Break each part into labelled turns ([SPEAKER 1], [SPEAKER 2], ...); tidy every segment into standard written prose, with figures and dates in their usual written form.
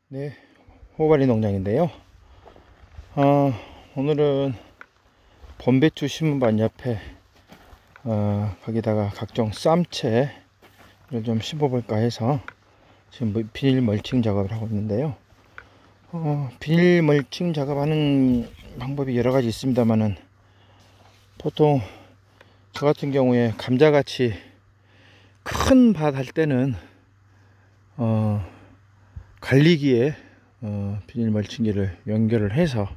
[SPEAKER 1] 네, 호가리 농장인데요. 오늘은 봄배추 심은 밭 옆에 거기다가 각종 쌈채를 좀 심어볼까 해서 지금 비닐 멀칭 작업을 하고 있는데요. 비닐 멀칭 작업하는 방법이 여러 가지 있습니다만은 보통 저 같은 경우에 감자같이 큰 밭 할 때는 갈리기에 비닐 멀칭기를 연결을 해서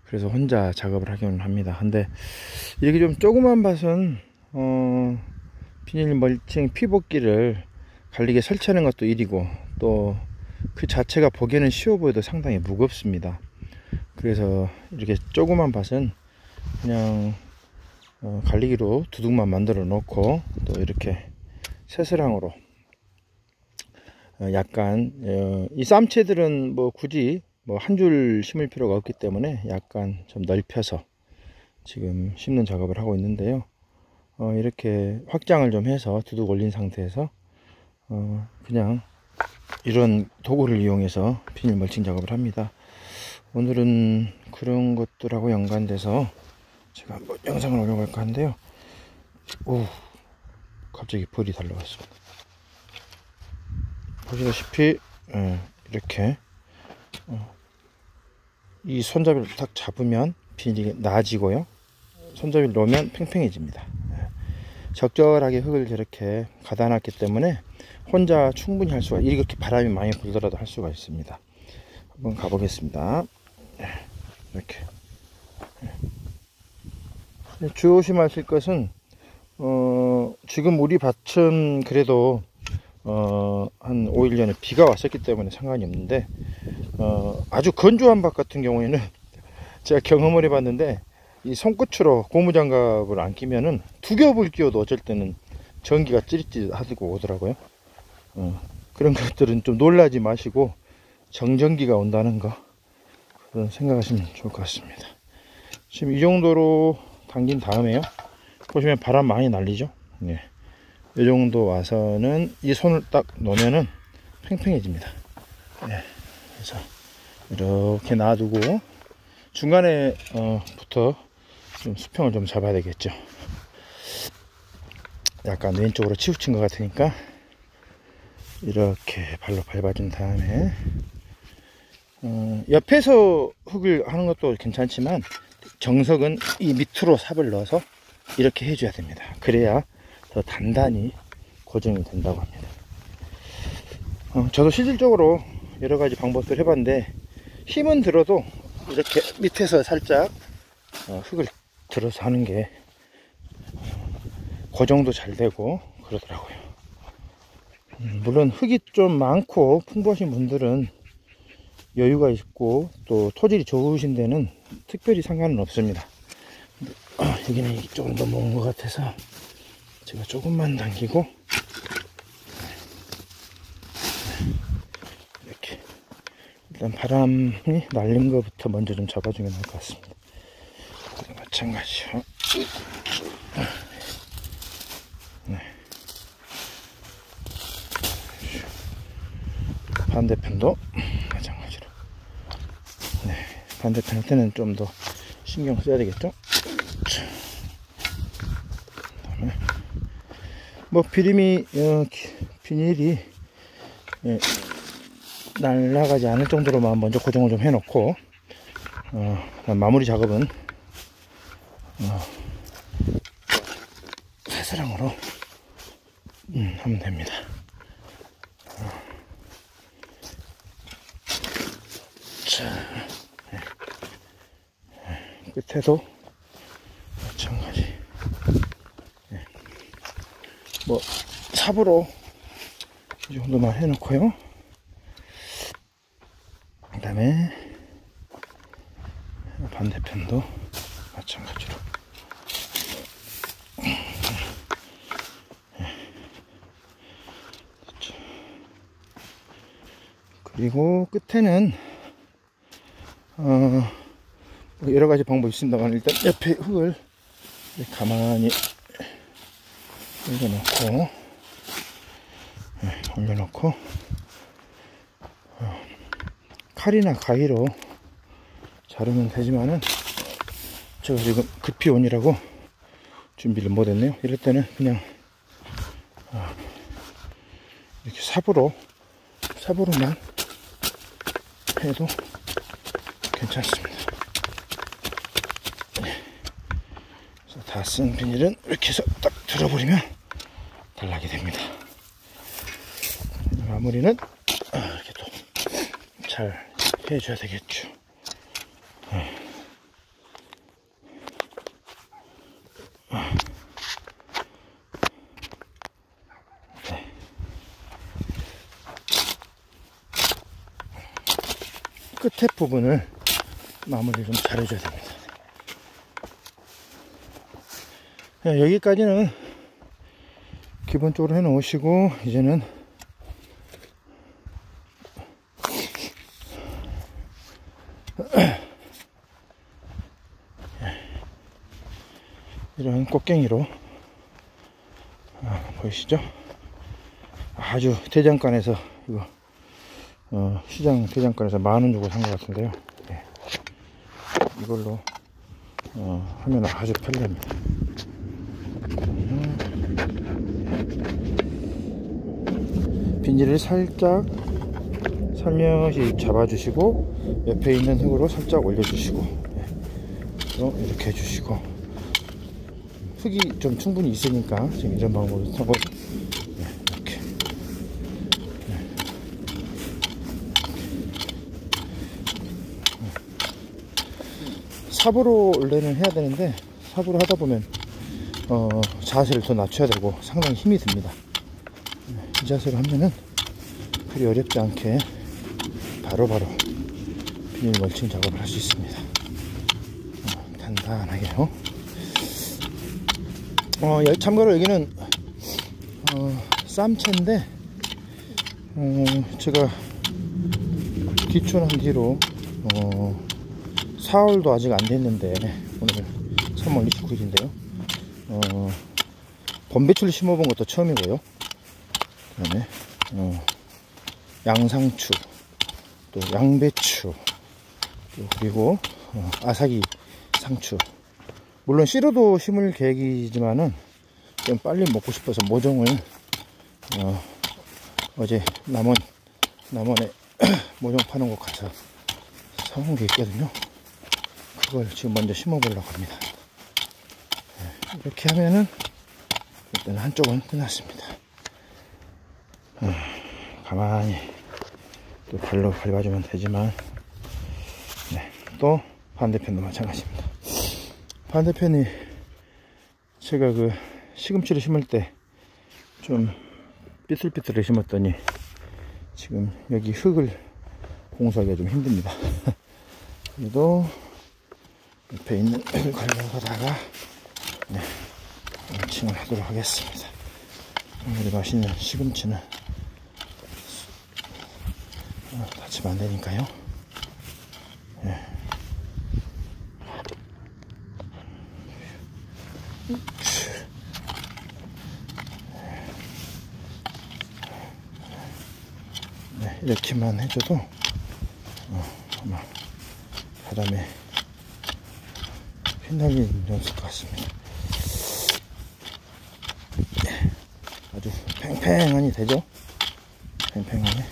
[SPEAKER 1] 그래서 혼자 작업을 하기는 합니다. 근데 이렇게 좀 조그만 밭은 비닐 멀칭 피복기를 갈리기에 설치하는 것도 일이고 또 그 자체가 보기에는 쉬워 보여도 상당히 무겁습니다. 그래서 이렇게 조그만 밭은 그냥 갈리기로 두둑만 만들어 놓고 또 이렇게 새스랑으로 약간 이 쌈채들은 뭐 굳이 뭐 한 줄 심을 필요가 없기 때문에 약간 좀 넓혀서 지금 심는 작업을 하고 있는데요. 이렇게 확장을 좀 해서 두둑 올린 상태에서 그냥 이런 도구를 이용해서 비닐 멀칭 작업을 합니다. 오늘은 그런 것들하고 연관돼서 제가 한번 영상을 올려볼까 하는데요. 오, 갑자기 벌이 달려왔습니다. 보시다시피 이렇게 이 손잡이를 딱 잡으면 비닐이 나아지고요, 손잡이를 놓으면 팽팽해집니다. 적절하게 흙을 저렇게 가다놨기 때문에 혼자 충분히 할 수가, 이렇게 바람이 많이 불더라도 할 수가 있습니다. 한번 가보겠습니다. 이렇게 조심하실 것은 지금 우리 밭은 그래도 한 5일 전에 비가 왔었기 때문에 상관이 없는데 아주 건조한 밭 같은 경우에는 제가 경험을 해봤는데 이 손끝으로 고무장갑을 안 끼면은 두 겹을 끼워도 어쩔 때는 전기가 찌릿찌릿 하고 오더라고요. 그런 것들은 좀 놀라지 마시고 정전기가 온다는 거 그런 생각하시면 좋을 것 같습니다. 지금 이 정도로 당긴 다음에요, 보시면 바람 많이 날리죠. 네. 이 정도 와서는 이 손을 딱 놓으면은 팽팽해집니다. 네. 그래서 이렇게 놔두고 중간에 부터 좀 수평을 좀 잡아야 되겠죠. 약간 왼쪽으로 치우친 것 같으니까 이렇게 발로 밟아준 다음에 옆에서 흙을 하는 것도 괜찮지만 정석은 이 밑으로 삽을 넣어서 이렇게 해줘야 됩니다. 그래야 더 단단히 고정이 된다고 합니다. 저도 실질적으로 여러 가지 방법들 해봤는데 힘은 들어도 이렇게 밑에서 살짝 흙을 들어서 하는 게 고정도 잘 되고 그러더라고요. 물론 흙이 좀 많고 풍부하신 분들은 여유가 있고 또 토질이 좋으신 데는 특별히 상관은 없습니다. 근데 여기는 조금 더 먼 것 같아서 제가 조금만 당기고 이렇게 일단 바람이 날린 것부터 먼저 좀 잡아주면 될 것 같습니다. 마찬가지요. 네. 반대편도 마찬가지로. 네. 반대편 할 때는 좀 더 신경 써야 되겠죠. 그다음에 뭐 비닐이 날아가지 않을 정도로만 먼저 고정을 좀 해놓고 마무리 작업은 새스랑으로 하면 됩니다. 자, 끝에도 마찬가지. 뭐 삽으로 이 정도만 해놓고요. 그 다음에 반대편도 마찬가지로. 그리고 끝에는 여러 가지 방법이 있습니다만 일단 옆에 흙을 가만히 올려놓고 칼이나 가위로 자르면 되지만은 제가 지금 급히 오느라고 준비를 못했네요. 이럴 때는 그냥 이렇게 삽으로만 해도 괜찮습니다. 그래서 다 쓴 비닐은 이렇게 해서 딱 들어버리면 달라게 됩니다. 마무리는 이렇게 또 잘 해줘야 되겠죠. 끝에 부분을 마무리를 좀 잘 해줘야 됩니다. 여기까지는 기본적으로 해 놓으시고, 이제는 이런 꽃갱이로 보이시죠? 아주 대장간에서 이거 시장 대장간에서 10,000원 주고 산 것 같은데요. 네. 이걸로 하면 아주 편리합니다. 비닐을 살짝 살며시 잡아주시고, 옆에 있는 흙으로 살짝 올려주시고, 이렇게 해주시고, 흙이 좀 충분히 있으니까 지금 이런 방법으로 하고, 이렇게 삽으로 원래는 해야 되는데, 삽으로 하다 보면 자세를 더 낮춰야 되고 상당히 힘이 듭니다. 이 자세로 하면은 그리 어렵지 않게 바로바로 비닐 멀칭 작업을 할 수 있습니다. 단단하게요. 참고로 여기는 쌈채인데, 제가 기촌한 뒤로 4월도 아직 안 됐는데, 오늘 3월 29일인데요 번배추를 심어본 것도 처음이고요. 그 다음에 양상추, 또 양배추, 또 그리고 아삭이 상추, 물론 씨로도 심을 계획이지만은 좀 빨리 먹고 싶어서 모종을 어제 남원에 모종 파는 곳 가서 사온 게 있거든요. 그걸 지금 먼저 심어 보려고 합니다. 이렇게 하면은 일단 한쪽은 끝났습니다. 가만히 또 발로 밟아주면 되지만, 또 반대편도 마찬가지입니다. 반대편이 제가 그 시금치를 심을 때 좀 삐뚤삐뚤하게 심었더니 지금 여기 흙을 공수하기가 좀 힘듭니다. 그래도 옆에 있는 흙을 걸러다가 멀칭을 하도록 하겠습니다. 우리 맛있는 시금치는 다치면 안 되니까요. 이렇게만 해줘도 아마 바람에 휘날리는 일 없을 것 같습니다. 아주 팽팽하니 되죠? 팽팽하니.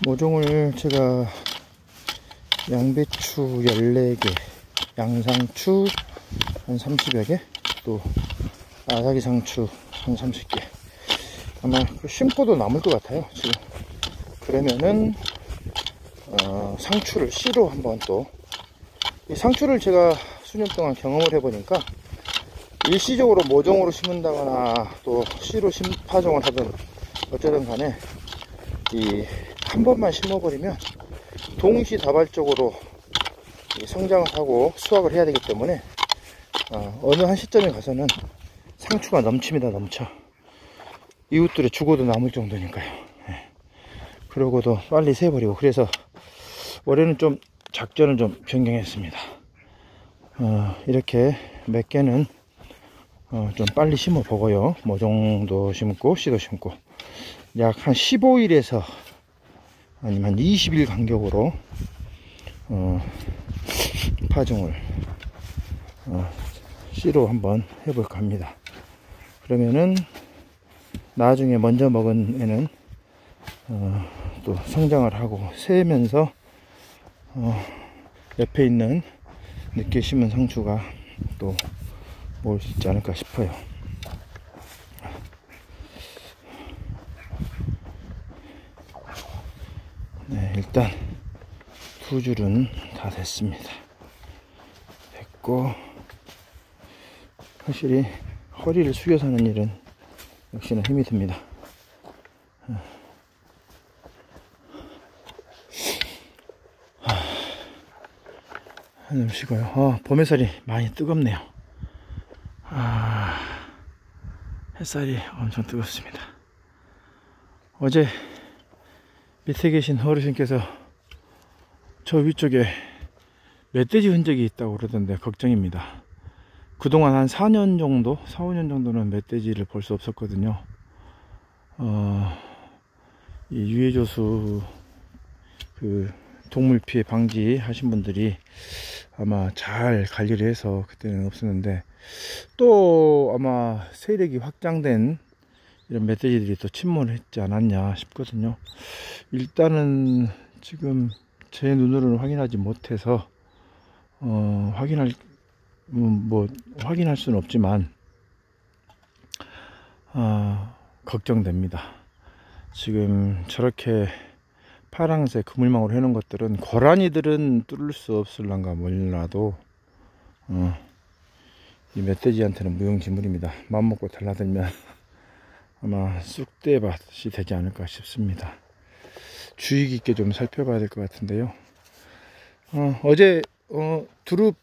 [SPEAKER 1] 모종을 제가 양배추 14개, 양상추 한 30여 개, 또 아삭이 상추 한 30개. 아마 심고도 남을 것 같아요. 지금 그러면은 상추를 씨로 한번, 또 이 상추를 제가 수년 동안 경험을 해보니까 일시적으로 모종으로 심는다거나 또 씨로 파종을 하든 어쩌든 간에 한 번만 심어버리면 동시다발적으로 성장을 하고 수확을 해야 되기 때문에 어느 한 시점에 가서는 상추가 넘칩니다. 넘쳐. 이웃들의 죽어도 남을 정도니까요. 그러고도 빨리 세버리고. 그래서 올해는 좀 작전을 좀 변경했습니다. 이렇게 몇 개는 좀 빨리 심어 보고요. 모종도 심고 씨도 심고, 약 한 15일에서 아니면 한 20일 간격으로 파종을 씨로 한번 해볼까 합니다. 그러면은 나중에 먼저 먹은 애는 또 성장을 하고 새면서 옆에 있는 늦게 심은 상추가 또 먹을 수 있지 않을까 싶어요. 네, 일단 두 줄은 다 됐습니다. 됐고, 확실히 허리를 숙여서 하는 일은 역시나 힘이 듭니다. 한숨 쉬고요. 봄 햇살이 많이 뜨겁네요. 햇살이 엄청 뜨겁습니다. 어제 밑에 계신 어르신께서 저 위쪽에 멧돼지 흔적이 있다고 그러던데 걱정입니다. 그동안 한 4년 정도, 4, 5년 정도는 멧돼지를 볼 수 없었거든요. 이 유해조수 그 동물 피해 방지 하신 분들이 아마 잘 관리를 해서 그때는 없었는데, 또 아마 세력이 확장된 이런 멧돼지들이 또 침몰을 했지 않았냐 싶거든요. 일단은 지금 제 눈으로는 확인하지 못해서 확인할 수는 없지만 걱정됩니다. 지금 저렇게 파랑색 그물망으로 해놓은 것들은 고라니들은 뚫을 수 없을란가 몰라도 이 멧돼지한테는 무용지물입니다. 맘먹고 달라들면 아마 쑥대밭이 되지 않을까 싶습니다. 주의 깊게 좀 살펴봐야 될 것 같은데요. 어제 두릅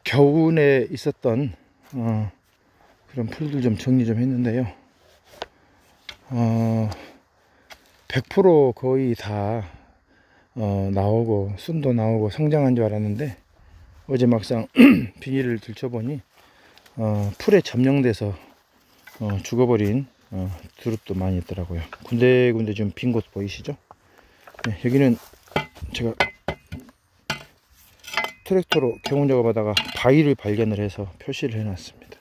[SPEAKER 1] 겨우내 있었던 그런 풀들 좀 정리 좀 했는데요. 100% 거의 다 나오고 순도 나오고 성장한 줄 알았는데, 어제 막상 비닐을 들춰보니 풀에 점령돼서 죽어버린 두릅도 많이 있더라고요. 군데군데 좀 빈 곳 보이시죠? 네, 여기는 제가 트랙터로 개운 작업하다가 바위를 발견을 해서 표시를 해놨습니다.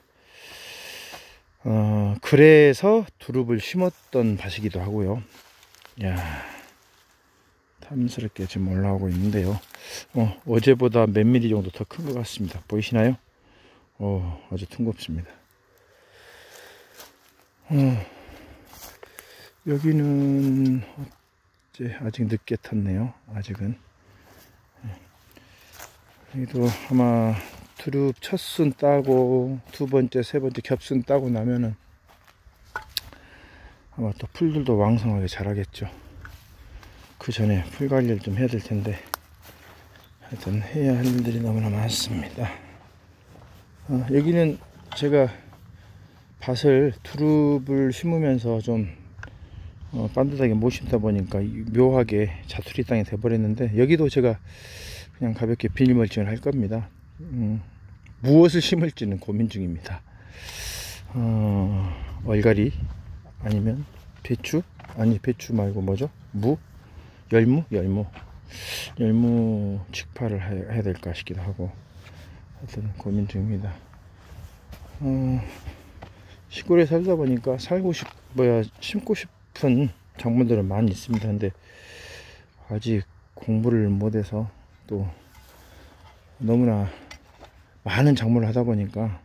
[SPEAKER 1] 그래서 두릅을 심었던 밭이기도 하고요. 야, 탐스럽게 지금 올라오고 있는데요. 어제보다 몇 미리 정도 더 큰 것 같습니다. 보이시나요? 아주 퉁겁습니다. 여기는 어째 아직 늦게 탔네요. 아직은. 여기도 아마 두릅 첫 순 따고 두 번째, 세 번째 겹순 따고 나면은 아마 또 풀들도 왕성하게 자라겠죠. 그 전에 풀 관리를 좀 해야 될 텐데, 하여튼 해야 할 일들이 너무나 많습니다. 여기는 제가 밭을 두릅을 심으면서 좀 반듯하게 못 심다 보니까 묘하게 자투리 땅이 돼버렸는데, 여기도 제가 그냥 가볍게 비닐 멀칭을 할 겁니다. 무엇을 심을지는 고민 중입니다. 얼갈이 아니면 배추, 아니 배추 말고 뭐죠? 열무 직파를 해야 될까 싶기도 하고, 하여튼 고민 중입니다. 시골에 살다 보니까 심고 싶은 작물들은 많이 있습니다. 근데 아직 공부를 못해서 또 너무나 많은 작물을 하다 보니까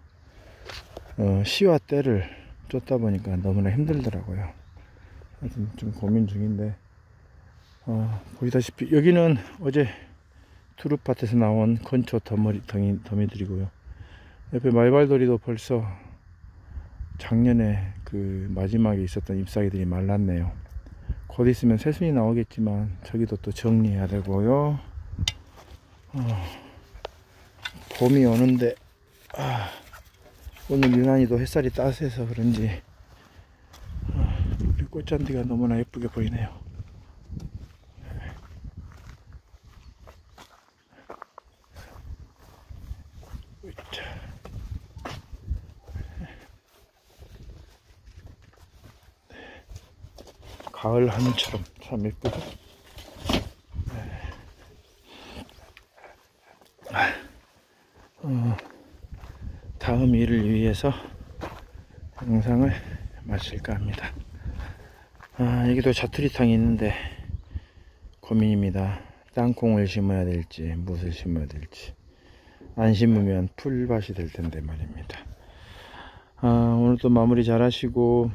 [SPEAKER 1] 시와 때를 쫓다 보니까 너무나 힘들더라고요. 하여튼 좀 고민 중인데, 보시다시피 여기는 어제 두릅밭에서 나온 건초 더미들이고요. 옆에 말발돌이도 벌써 작년에 그 마지막에 있었던 잎사귀들이 말랐네요. 곧 있으면 새순이 나오겠지만 저기도 또 정리해야 되고요. 봄이 오는데 오늘 유난히도 햇살이 따스해서 그런지 우리 꽃잔디가 너무나 예쁘게 보이네요. 가을 하늘처럼 참 예쁘죠. 다음 일을 위해서 영상을 마칠까 합니다. 여기도 자투리탕이 있는데 고민입니다. 땅콩을 심어야 될지 무엇을 심어야 될지. 안 심으면 풀밭이 될 텐데 말입니다. 오늘도 마무리 잘 하시고,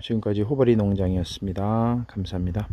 [SPEAKER 1] 지금까지 호바리 농장이었습니다. 감사합니다.